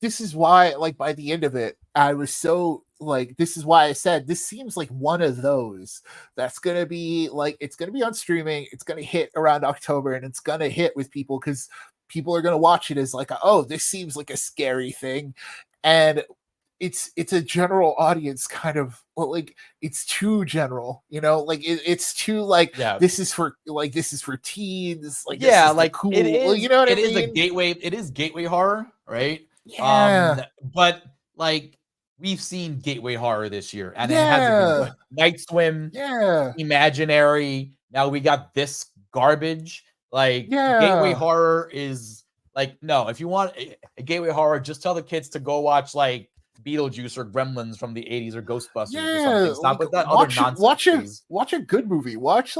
This is why, like, by the end of it, I was so like. This is why I said this seems like one of those that's gonna be like it's gonna be on streaming. It's gonna hit around October, and it's gonna hit with people because people are gonna watch it as like, oh, this seems like a scary thing, and it's a general audience kind of like it's too general, like it's too like this is for teens, like yeah, like cool, it is, you know what I mean? It is gateway horror, right? Yeah. But like we've seen gateway horror this year, and it hasn't been good. Night Swim, Imaginary. Now we got this garbage. Like gateway horror is like no. If you want a gateway horror, just tell the kids to go watch like Beetlejuice or Gremlins from the 80s or Ghostbusters or something. Stop with that other nonsense. Watch a good movie. Watch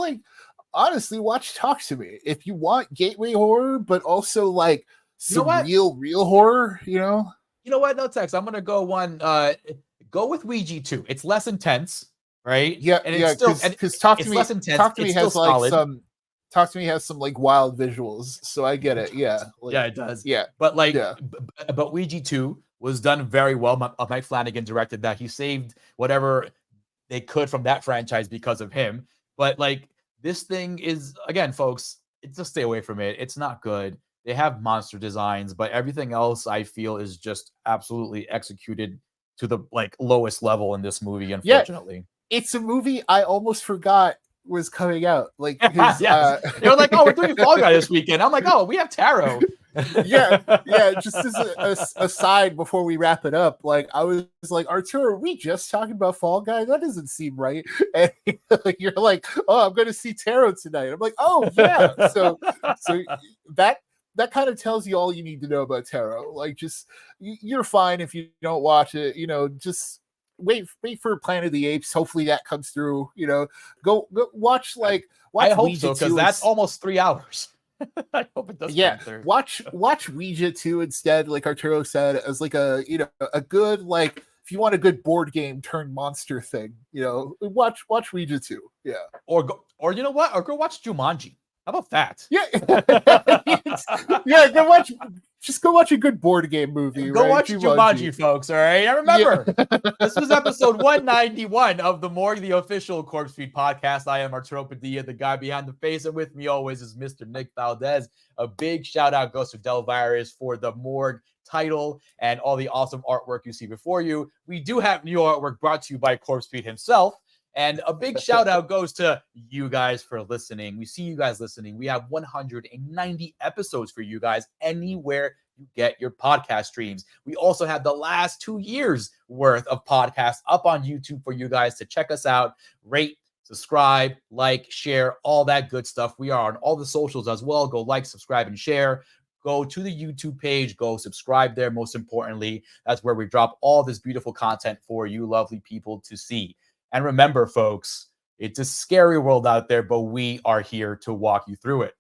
honestly, watch Talk to Me. If you want gateway horror, but also like some real horror, You know what? No text. I'm gonna go go with Ouija 2. It's less intense, right? Yeah, and it's still because Talk to Me less intense. Talk to Me has like some Talk to Me has some like wild visuals, so I get it. Yeah, it does. Yeah, but like, but Ouija 2 was done very well. Mike Flanagan directed that. He saved whatever they could from that franchise because of him. But like, this thing is again, folks. Just stay away from it. It's not good. They have monster designs, but everything else I feel is just absolutely executed to the like lowest level in this movie. Unfortunately, it's a movie I almost forgot was coming out. Like, they were like, "Oh, we're doing Fall Guy this weekend." I'm like, "Oh, we have Tarot." yeah. Just as a side before we wrap it up, like I was like, Arturo, are we just talking about Fall Guy? That doesn't seem right. And you're like, oh, I'm going to see Tarot tonight. I'm like, oh yeah. So that kind of tells you all you need to know about Tarot. Like, just you're fine if you don't watch it. Just wait for Planet of the Apes. Hopefully that comes through. Go watch watch. I hope Ouija so because that's almost 3 hours. I hope it does. Yeah, watch Ouija 2 instead. Like Arturo said, as like a good like if you want a good board game turned monster thing, watch Ouija 2. Yeah, or go watch Jumanji. How about that? Yeah, go watch a good board game movie. Go watch Jumanji, folks. All right. I remember this is episode 191 of the Morgue, the official CorpseFeed podcast. I am Arturo Padilla, the guy behind the face, and with me always is Mr. Nick Valdez. A big shout out goes to Delvirus for the Morgue title and all the awesome artwork you see before you. We do have new artwork brought to you by CorpseFeed himself. And a big shout out goes to you guys for listening. We see you guys listening. We have 190 episodes for you guys anywhere you get your podcast streams. We also have the last 2 years worth of podcasts up on YouTube for you guys to check us out, rate, subscribe, like, share, all that good stuff. We are on all the socials as well. Go like, subscribe, and share. Go to the YouTube page. Go subscribe there. Most importantly, that's where we drop all this beautiful content for you lovely people to see. And remember, folks, it's a scary world out there, but we are here to walk you through it.